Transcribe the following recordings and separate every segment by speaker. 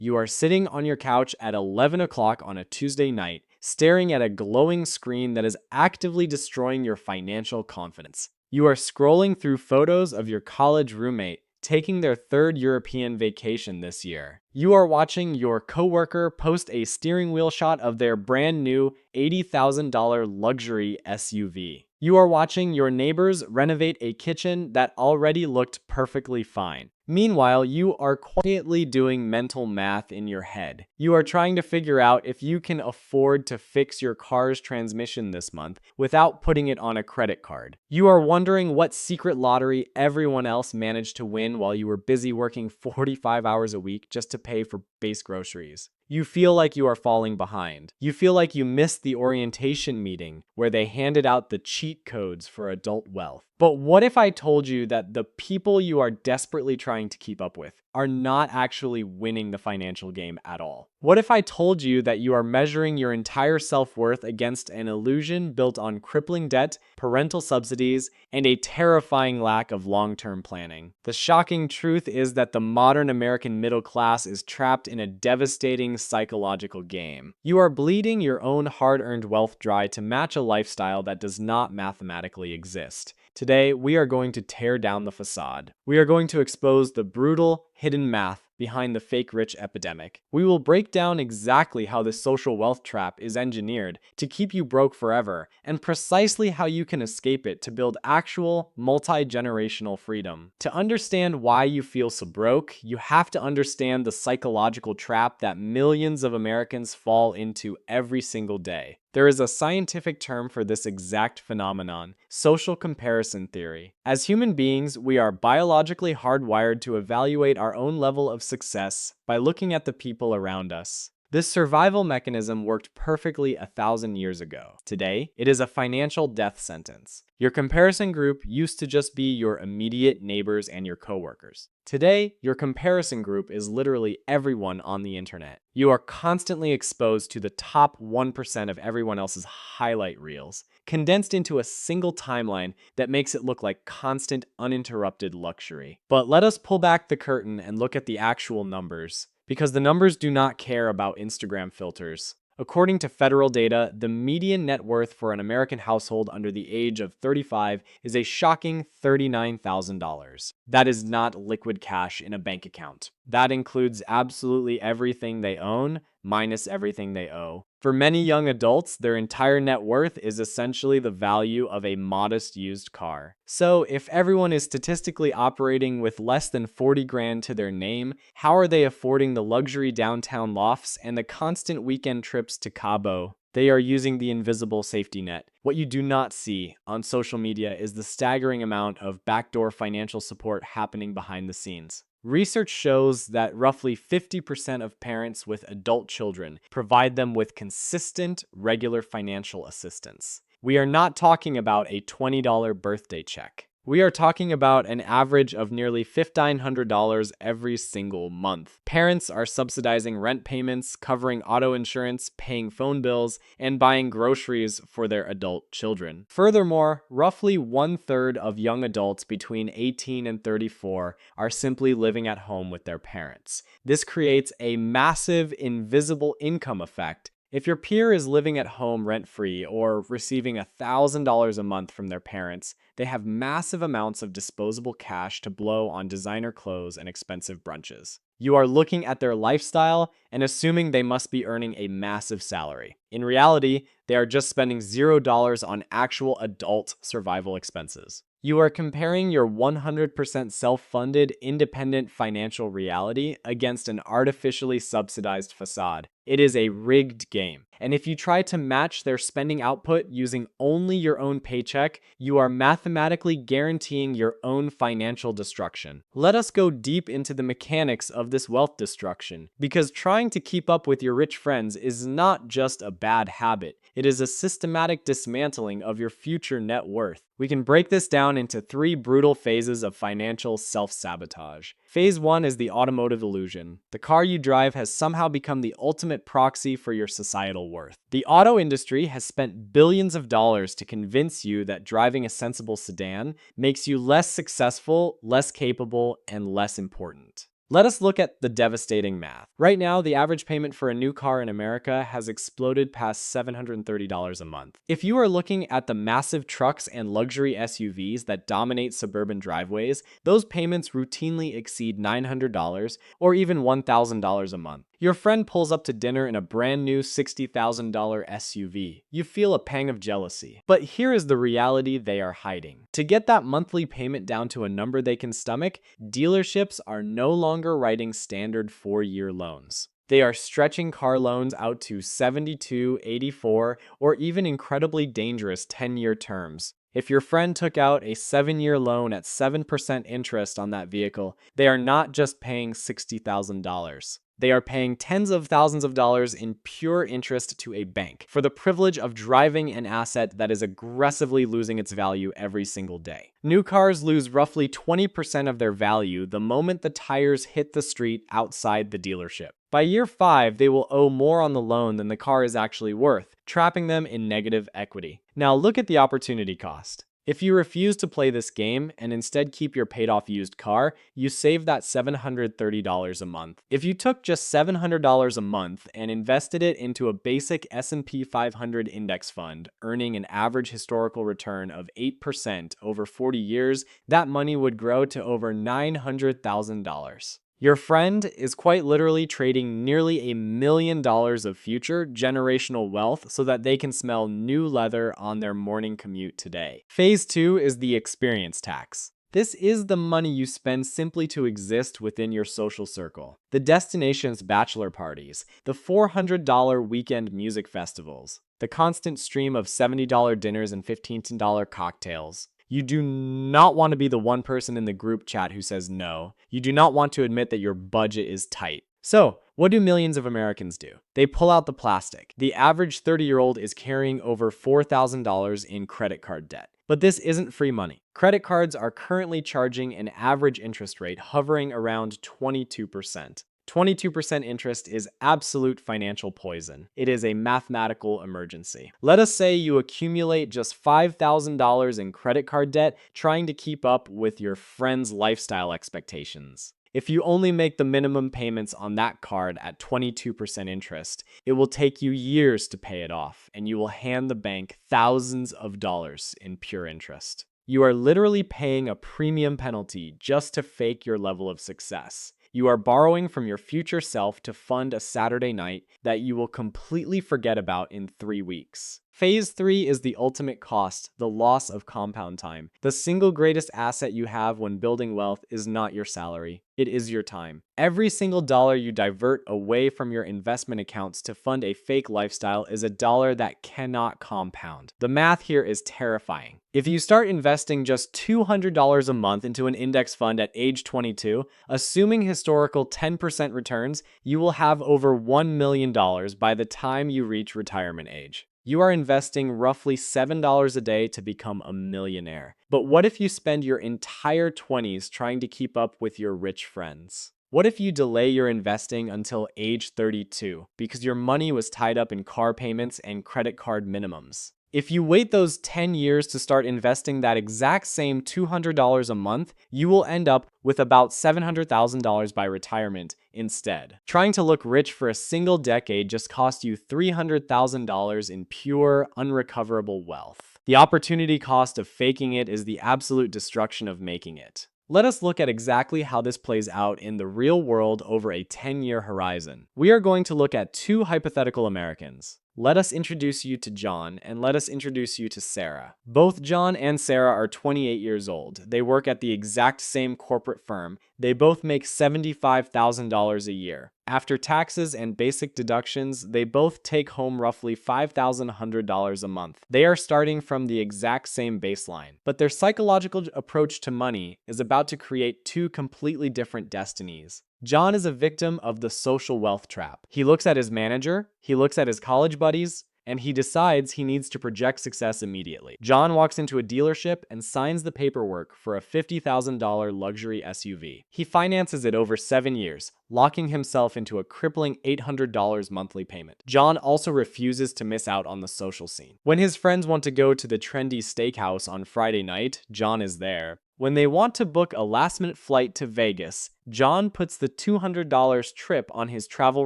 Speaker 1: You are sitting on your couch at 11 o'clock on a Tuesday night, staring at a glowing screen that is actively destroying your financial confidence. You are scrolling through photos of your college roommate taking their third European vacation this year. You are watching your coworker post a steering wheel shot of their brand new $80,000 luxury SUV. You are watching your neighbors renovate a kitchen that already looked perfectly fine. Meanwhile, you are quietly doing mental math in your head. You are trying to figure out if you can afford to fix your car's transmission this month without putting it on a credit card. You are wondering what secret lottery everyone else managed to win while you were busy working 45 hours a week just to pay for base groceries. You feel like you are falling behind. You feel like you missed the orientation meeting where they handed out the cheat codes for adult wealth. But what if I told you that the people you are desperately trying to keep up with are not actually winning the financial game at all? What if I told you that you are measuring your entire self-worth against an illusion built on crippling debt, parental subsidies, and a terrifying lack of long-term planning? The shocking truth is that the modern American middle class is trapped in a devastating psychological game. You are bleeding your own hard-earned wealth dry to match a lifestyle that does not mathematically exist. Today, we are going to tear down the facade. We are going to expose the brutal, hidden math behind the fake rich epidemic. We will break down exactly how the social wealth trap is engineered to keep you broke forever, and precisely how you can escape it to build actual, multi-generational freedom. To understand why you feel so broke, you have to understand the psychological trap that millions of Americans fall into every single day. There is a scientific term for this exact phenomenon: social comparison theory. As human beings, we are biologically hardwired to evaluate our own level of success by looking at the people around us. This survival mechanism worked perfectly 1,000 years ago. Today, it is a financial death sentence. Your comparison group used to just be your immediate neighbors and your coworkers. Today, your comparison group is literally everyone on the internet. You are constantly exposed to the top 1% of everyone else's highlight reels, condensed into a single timeline that makes it look like constant, uninterrupted luxury. But let us pull back the curtain and look at the actual numbers, because the numbers do not care about Instagram filters. According to federal data, the median net worth for an American household under the age of 35 is a shocking $39,000. That is not liquid cash in a bank account. That includes absolutely everything they own, minus everything they owe. For many young adults, their entire net worth is essentially the value of a modest used car. So, if everyone is statistically operating with less than 40 grand to their name, how are they affording the luxury downtown lofts and the constant weekend trips to Cabo? They are using the invisible safety net. What you do not see on social media is the staggering amount of backdoor financial support happening behind the scenes. Research shows that roughly 50% of parents with adult children provide them with consistent, regular financial assistance. We are not talking about a $20 birthday check. We are talking about an average of nearly $1,500 every single month. Parents are subsidizing rent payments, covering auto insurance, paying phone bills, and buying groceries for their adult children. Furthermore, roughly 1/3 of young adults between 18 and 34 are simply living at home with their parents. This creates a massive invisible income effect. If your peer is living at home rent-free or receiving $1,000 a month from their parents, they have massive amounts of disposable cash to blow on designer clothes and expensive brunches. You are looking at their lifestyle and assuming they must be earning a massive salary. In reality, they are just spending $0 on actual adult survival expenses. You are comparing your 100% self-funded, independent financial reality against an artificially subsidized facade. It is a rigged game. And if you try to match their spending output using only your own paycheck, you are mathematically guaranteeing your own financial destruction. Let us go deep into the mechanics of this wealth destruction, because trying to keep up with your rich friends is not just a bad habit. It is a systematic dismantling of your future net worth. We can break this down into 3 brutal phases of financial self-sabotage. Phase 1 is the automotive illusion. The car you drive has somehow become the ultimate proxy for your societal worth. The auto industry has spent billions of dollars to convince you that driving a sensible sedan makes you less successful, less capable, and less important. Let us look at the devastating math. Right now, the average payment for a new car in America has exploded past $730 a month. If you are looking at the massive trucks and luxury SUVs that dominate suburban driveways, those payments routinely exceed $900 or even $1,000 a month. Your friend pulls up to dinner in a brand new $60,000 SUV. You feel a pang of jealousy. But here is the reality they are hiding. To get that monthly payment down to a number they can stomach, dealerships are no longer writing standard 4-year loans. They are stretching car loans out to 72, 84, or even incredibly dangerous 10-year terms. If your friend took out a 7-year loan at 7% interest on that vehicle, they are not just paying $60,000. They are paying tens of thousands of dollars in pure interest to a bank for the privilege of driving an asset that is aggressively losing its value every single day. New cars lose roughly 20% of their value the moment the tires hit the street outside the dealership. By year 5, they will owe more on the loan than the car is actually worth, trapping them in negative equity. Now look at the opportunity cost. If you refuse to play this game and instead keep your paid-off used car, you save that $730 a month. If you took just $700 a month and invested it into a basic S&P 500 index fund, earning an average historical return of 8% over 40 years, that money would grow to over $900,000. Your friend is quite literally trading nearly $1 million of future generational wealth so that they can smell new leather on their morning commute today. Phase 2 is the experience tax. This is the money you spend simply to exist within your social circle. The destination's bachelor parties, the $400 weekend music festivals, the constant stream of $70 dinners and $15 cocktails. You do not want to be the one person in the group chat who says no. You do not want to admit that your budget is tight. So, what do millions of Americans do? They pull out the plastic. The average 30-year-old is carrying over $4,000 in credit card debt. But this isn't free money. Credit cards are currently charging an average interest rate hovering around 22%. 22% interest is absolute financial poison. It is a mathematical emergency. Let us say you accumulate just $5,000 in credit card debt trying to keep up with your friend's lifestyle expectations. If you only make the minimum payments on that card at 22% interest, it will take you years to pay it off, and you will hand the bank thousands of dollars in pure interest. You are literally paying a premium penalty just to fake your level of success. You are borrowing from your future self to fund a Saturday night that you will completely forget about in 3 weeks. Phase 3 is the ultimate cost, the loss of compound time. The single greatest asset you have when building wealth is not your salary. It is your time. Every single dollar you divert away from your investment accounts to fund a fake lifestyle is a dollar that cannot compound. The math here is terrifying. If you start investing just $200 a month into an index fund at age 22, assuming historical 10% returns, you will have over $1 million by the time you reach retirement age. You are investing roughly $7 a day to become a millionaire. But what if you spend your entire 20s trying to keep up with your rich friends? What if you delay your investing until age 32 because your money was tied up in car payments and credit card minimums? If you wait those 10 years to start investing that exact same $200 a month, you will end up with about $700,000 by retirement instead. Trying to look rich for a single decade just cost you $300,000 in pure, unrecoverable wealth. The opportunity cost of faking it is the absolute destruction of making it. Let us look at exactly how this plays out in the real world over a 10-year horizon. We are going to look at 2 hypothetical Americans. Let us introduce you to John, and let us introduce you to Sarah. Both John and Sarah are 28 years old. They work at the exact same corporate firm. They both make $75,000 a year. After taxes and basic deductions, they both take home roughly $5,100 a month. They are starting from the exact same baseline, but their psychological approach to money is about to create 2 completely different destinies. John is a victim of the social wealth trap. He looks at his manager, he looks at his college buddies, and he decides he needs to project success immediately. John walks into a dealership and signs the paperwork for a $50,000 luxury SUV. He finances it over 7 years, locking himself into a crippling $800 monthly payment. John also refuses to miss out on the social scene. When his friends want to go to the trendy steakhouse on Friday night, John is there. When they want to book a last-minute flight to Vegas, John puts the $200 trip on his travel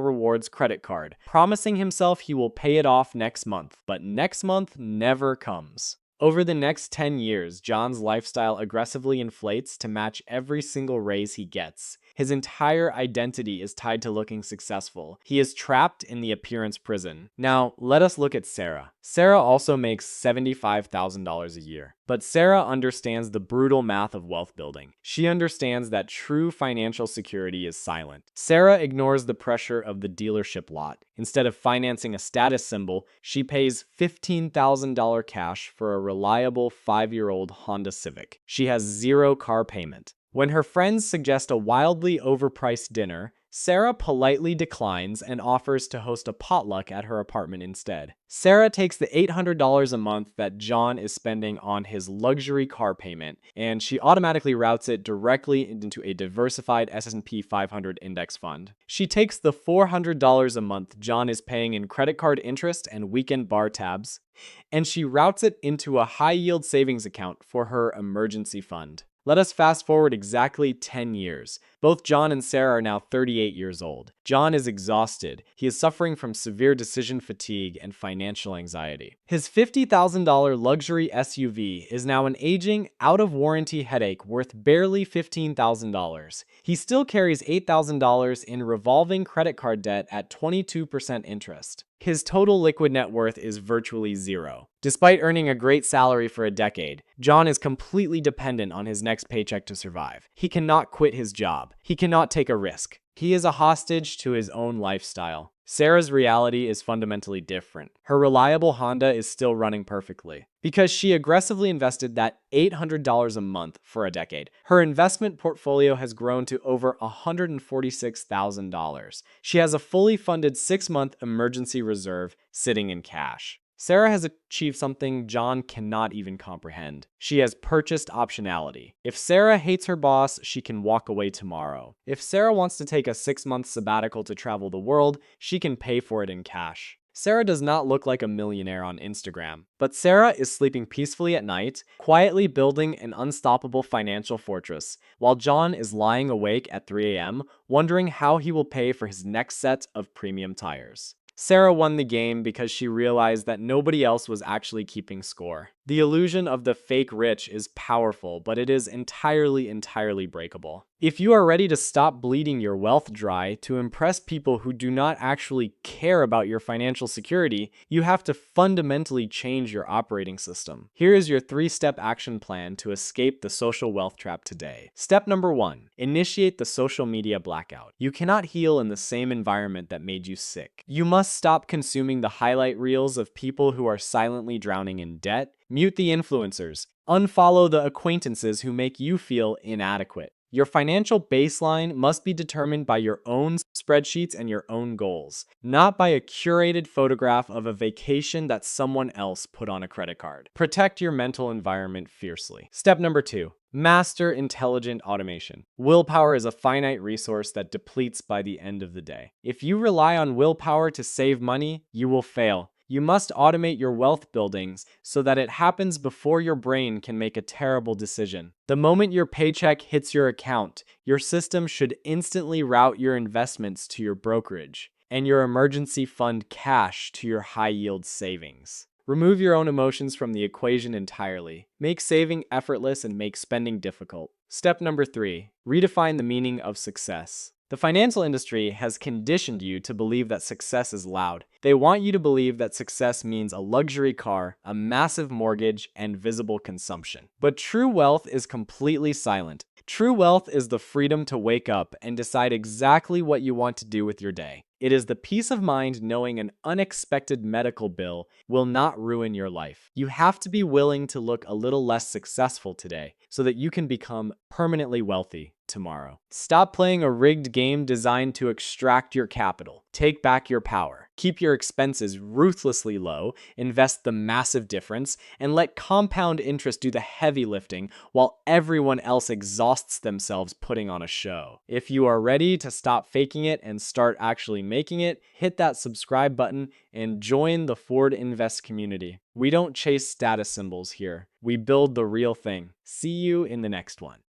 Speaker 1: rewards credit card, promising himself he will pay it off next month. But next month never comes. Over the next 10 years, John's lifestyle aggressively inflates to match every single raise he gets. His entire identity is tied to looking successful. He is trapped in the appearance prison. Now, let us look at Sarah. Sarah also makes $75,000 a year. But Sarah understands the brutal math of wealth building. She understands that true financial security is silent. Sarah ignores the pressure of the dealership lot. Instead of financing a status symbol, she pays $15,000 cash for a reliable 5-year-old Honda Civic. She has zero car payment. When her friends suggest a wildly overpriced dinner, Sarah politely declines and offers to host a potluck at her apartment instead. Sarah takes the $800 a month that John is spending on his luxury car payment, and she automatically routes it directly into a diversified S&P 500 index fund. She takes the $400 a month John is paying in credit card interest and weekend bar tabs, and she routes it into a high-yield savings account for her emergency fund. Let us fast forward exactly 10 years. Both John and Sarah are now 38 years old. John is exhausted. He is suffering from severe decision fatigue and financial anxiety. His $50,000 luxury SUV is now an aging, out-of-warranty headache worth barely $15,000. He still carries $8,000 in revolving credit card debt at 22% interest. His total liquid net worth is virtually zero. Despite earning a great salary for a decade, John is completely dependent on his next paycheck to survive. He cannot quit his job. He cannot take a risk. He is a hostage to his own lifestyle. Sarah's reality is fundamentally different. Her reliable Honda is still running perfectly because she aggressively invested that $800 a month for a decade. Her investment portfolio has grown to over $146,000. She has a fully funded 6-month emergency reserve sitting in cash. Sarah has achieved something John cannot even comprehend. She has purchased optionality. If Sarah hates her boss, she can walk away tomorrow. If Sarah wants to take a 6-month sabbatical to travel the world, she can pay for it in cash. Sarah does not look like a millionaire on Instagram, but Sarah is sleeping peacefully at night, quietly building an unstoppable financial fortress, while John is lying awake at 3 a.m., wondering how he will pay for his next set of premium tires. Sarah won the game because she realized that nobody else was actually keeping score. The illusion of the fake rich is powerful, but it is entirely breakable. If you are ready to stop bleeding your wealth dry to impress people who do not actually care about your financial security, you have to fundamentally change your operating system. Here is your 3-step action plan to escape the social wealth trap today. Step number 1, initiate the social media blackout. You cannot heal in the same environment that made you sick. You must stop consuming the highlight reels of people who are silently drowning in debt. Mute the influencers. Unfollow the acquaintances who make you feel inadequate. Your financial baseline must be determined by your own spreadsheets and your own goals, not by a curated photograph of a vacation that someone else put on a credit card. Protect your mental environment fiercely. Step number 2. Master intelligent automation. Willpower is a finite resource that depletes by the end of the day. If you rely on willpower to save money, you will fail. You must automate your wealth buildings so that it happens before your brain can make a terrible decision. The moment your paycheck hits your account, your system should instantly route your investments to your brokerage and your emergency fund cash to your high-yield savings. Remove your own emotions from the equation entirely. Make saving effortless and make spending difficult. Step number 3, redefine the meaning of success. The financial industry has conditioned you to believe that success is loud. They want you to believe that success means a luxury car, a massive mortgage, and visible consumption. But true wealth is completely silent. True wealth is the freedom to wake up and decide exactly what you want to do with your day. It is the peace of mind knowing an unexpected medical bill will not ruin your life. You have to be willing to look a little less successful today so that you can become permanently wealthy tomorrow. Stop playing a rigged game designed to extract your capital. Take back your power. Keep your expenses ruthlessly low, invest the massive difference, and let compound interest do the heavy lifting while everyone else exhausts themselves putting on a show. If you are ready to stop faking it and start actually making it, hit that subscribe button and join the Ford Invest community. We don't chase status symbols here. We build the real thing. See you in the next one.